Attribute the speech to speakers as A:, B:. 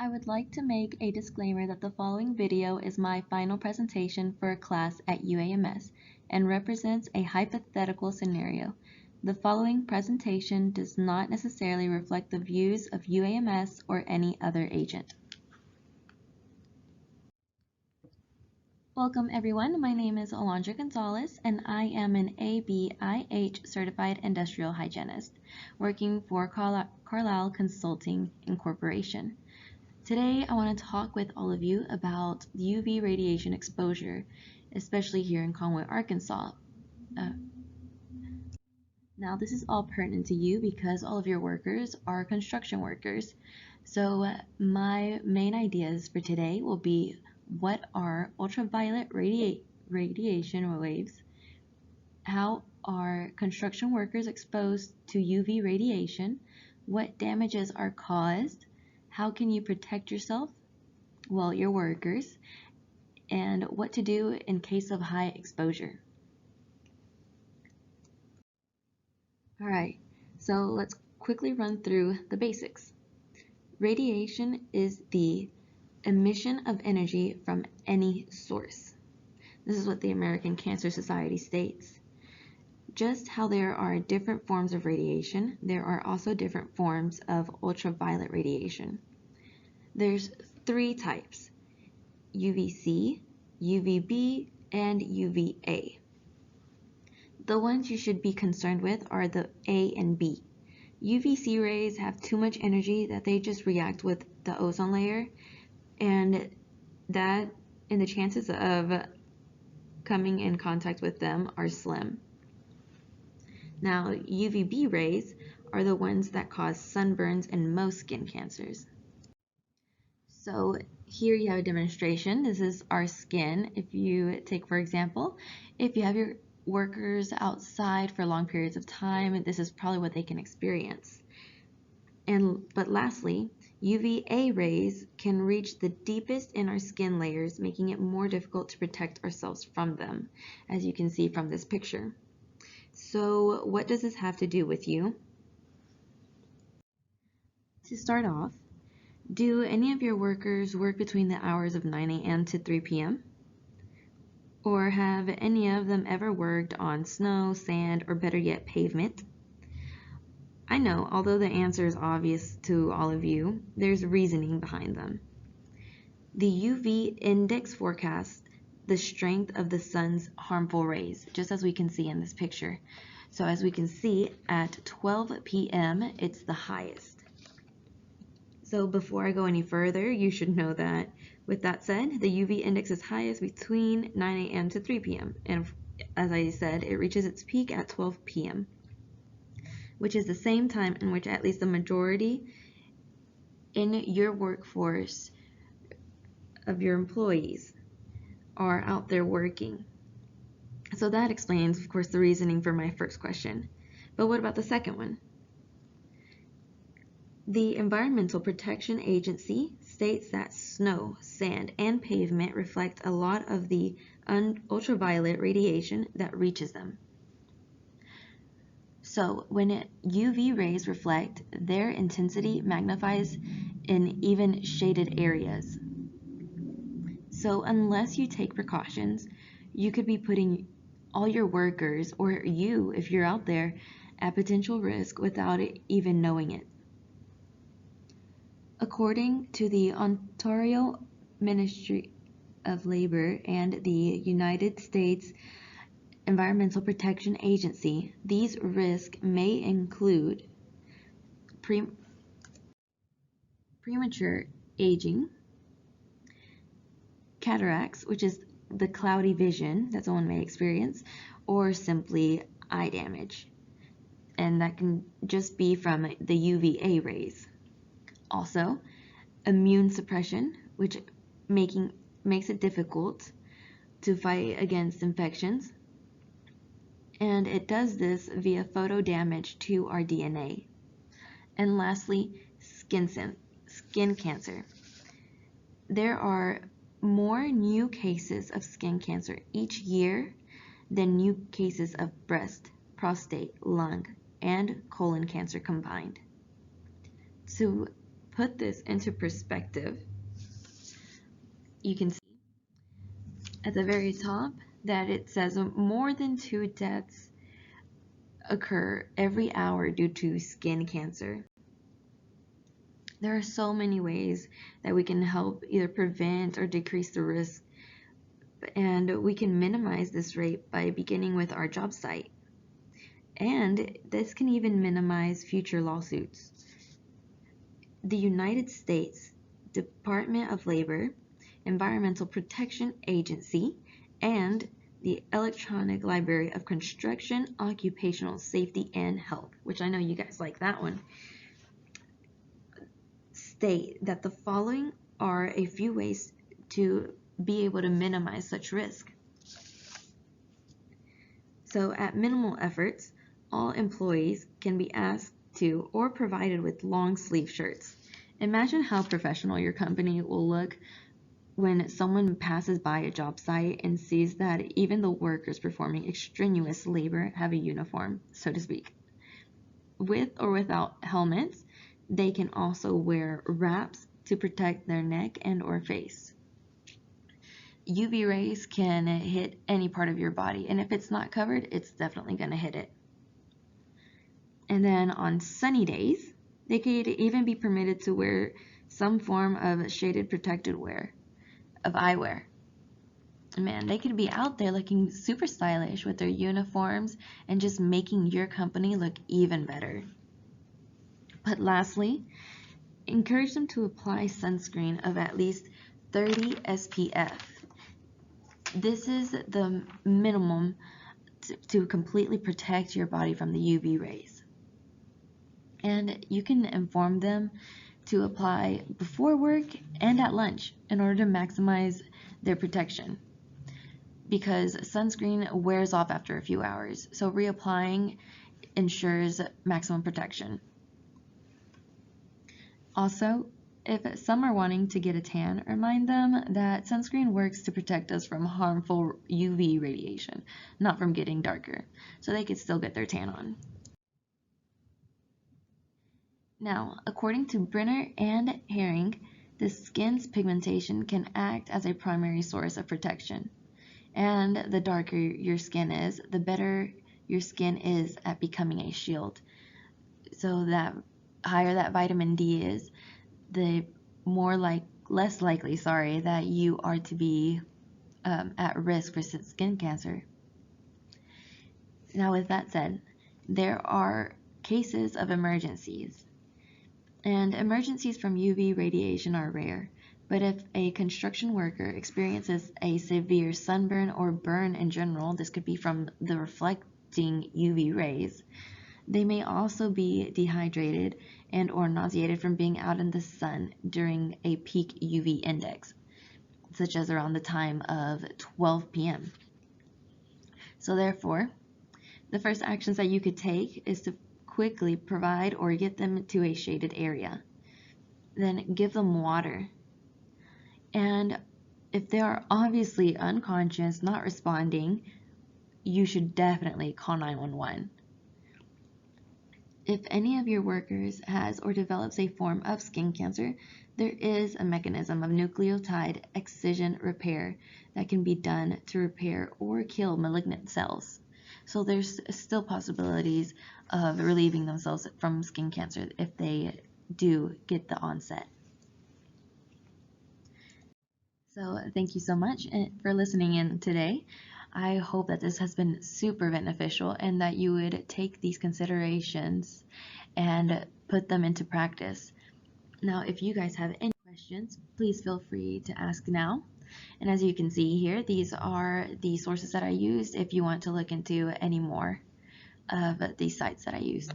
A: I would like to make a disclaimer that the following video is my final presentation for a class at UAMS and represents a hypothetical scenario. The following presentation does not necessarily reflect the views of UAMS or any other agent. Welcome everyone, my name is Alondra Gonzalez and I am an ABIH certified industrial hygienist working for Carlisle Consulting Incorporation. Today I want to talk with all of you about UV radiation exposure, especially here in Conway, Arkansas. Now this is all pertinent to you because all of your workers are construction workers. So my main ideas for today will be what are ultraviolet radiation waves, how are construction workers exposed to UV radiation, what damages are caused, how can you protect yourself, well, your workers, and what to do in case of high exposure. Alright, so let's quickly run through the basics. Radiation is the emission of energy from any source. This is what the American Cancer Society states. Just how there are different forms of radiation, there are also different forms of ultraviolet radiation. There's three types: UVC, UVB, and UVA. The ones you should be concerned with are the A and B. UVC rays have too much energy that they just react with the ozone layer, and the chances of coming in contact with them are slim. Now, UVB rays are the ones that cause sunburns and most skin cancers. So here you have a demonstration. This is our skin. If you take, for example, if you have your workers outside for long periods of time, this is probably what they can experience. But lastly, UVA rays can reach the deepest in our skin layers, making it more difficult to protect ourselves from them, as you can see from this picture. So what does this have to do with you? To start off, do any of your workers work between the hours of 9 a.m. to 3 p.m.? Or have any of them ever worked on snow, sand, or better yet, pavement? I know, although the answer is obvious to all of you, there's reasoning behind them. The UV index forecasts the strength of the sun's harmful rays, just as we can see in this picture. So as we can see, at 12 p.m. it's the highest. So before I go any further, you should know that with that said, the UV index is highest between 9 a.m. to 3 p.m. And as I said, it reaches its peak at 12 p.m., which is the same time in which at least the majority in your workforce of your employees are out there working. So that explains, of course, the reasoning for my first question. But what about the second one? The Environmental Protection Agency states that snow, sand, and pavement reflect a lot of the ultraviolet radiation that reaches them. So when UV rays reflect, their intensity magnifies in even shaded areas. So unless you take precautions, you could be putting all your workers, or you, if you're out there, at potential risk without even knowing it. According to the Ontario Ministry of Labor and the United States Environmental Protection Agency, these risks may include premature aging, cataracts, which is the cloudy vision that someone may experience, or simply eye damage. And that can just be from the UVA rays. Also, immune suppression, which makes it difficult to fight against infections. And it does this via photo damage to our DNA. And lastly, skin cancer. There are more new cases of skin cancer each year than new cases of breast, prostate, lung, and colon cancer combined. To put this into perspective, you can see at the very top that it says more than 2 deaths occur every hour due to skin cancer. There are so many ways that we can help either prevent or decrease the risk, and we can minimize this rate by beginning with our job site. And this can even minimize future lawsuits. The United States Department of Labor, Environmental Protection Agency, and the Electronic Library of Construction, Occupational Safety, and Health, which I know you guys like that one, state that the following are a few ways to be able to minimize such risk. So at minimal efforts, all employees can be asked to or provided with long sleeve shirts. Imagine how professional your company will look when someone passes by a job site and sees that even the workers performing extraneous labor have a uniform, so to speak. With or without helmets, they can also wear wraps to protect their neck and or face. UV rays can hit any part of your body, and if it's not covered, it's definitely going to hit it. And then on sunny days, they could even be permitted to wear some form of shaded protected wear, of eyewear. Man, they could be out there looking super stylish with their uniforms and just making your company look even better. But lastly, encourage them to apply sunscreen of at least 30 SPF. This is the minimum to completely protect your body from the UV rays. And you can inform them to apply before work and at lunch in order to maximize their protection, because sunscreen wears off after a few hours, so reapplying ensures maximum protection. Also, if some are wanting to get a tan, remind them that sunscreen works to protect us from harmful UV radiation, not from getting darker, so they could still get their tan on. Now, according to Brenner and Herring, the skin's pigmentation can act as a primary source of protection. And the darker your skin is, the better your skin is at becoming a shield. So that higher that vitamin D is, the less likely that you are to be at risk for skin cancer. Now, with that said, there are cases of emergencies. And emergencies from UV radiation are rare, but if a construction worker experiences a severe sunburn or burn in general, this could be from the reflecting UV rays, they may also be dehydrated and or nauseated from being out in the sun during a peak UV index, such as around the time of 12 p.m. So therefore, the first actions that you could take is to quickly provide or get them to a shaded area. Then give them water. And if they are obviously unconscious, not responding, you should definitely call 911. If any of your workers has or develops a form of skin cancer, there is a mechanism of nucleotide excision repair that can be done to repair or kill malignant cells. So there's still possibilities of relieving themselves from skin cancer if they do get the onset. So thank you so much for listening in today. I hope that this has been super beneficial and that you would take these considerations and put them into practice. Now, if you guys have any questions, please feel free to ask now. And as you can see here, these are the sources that I used if you want to look into any more of these sites that I used.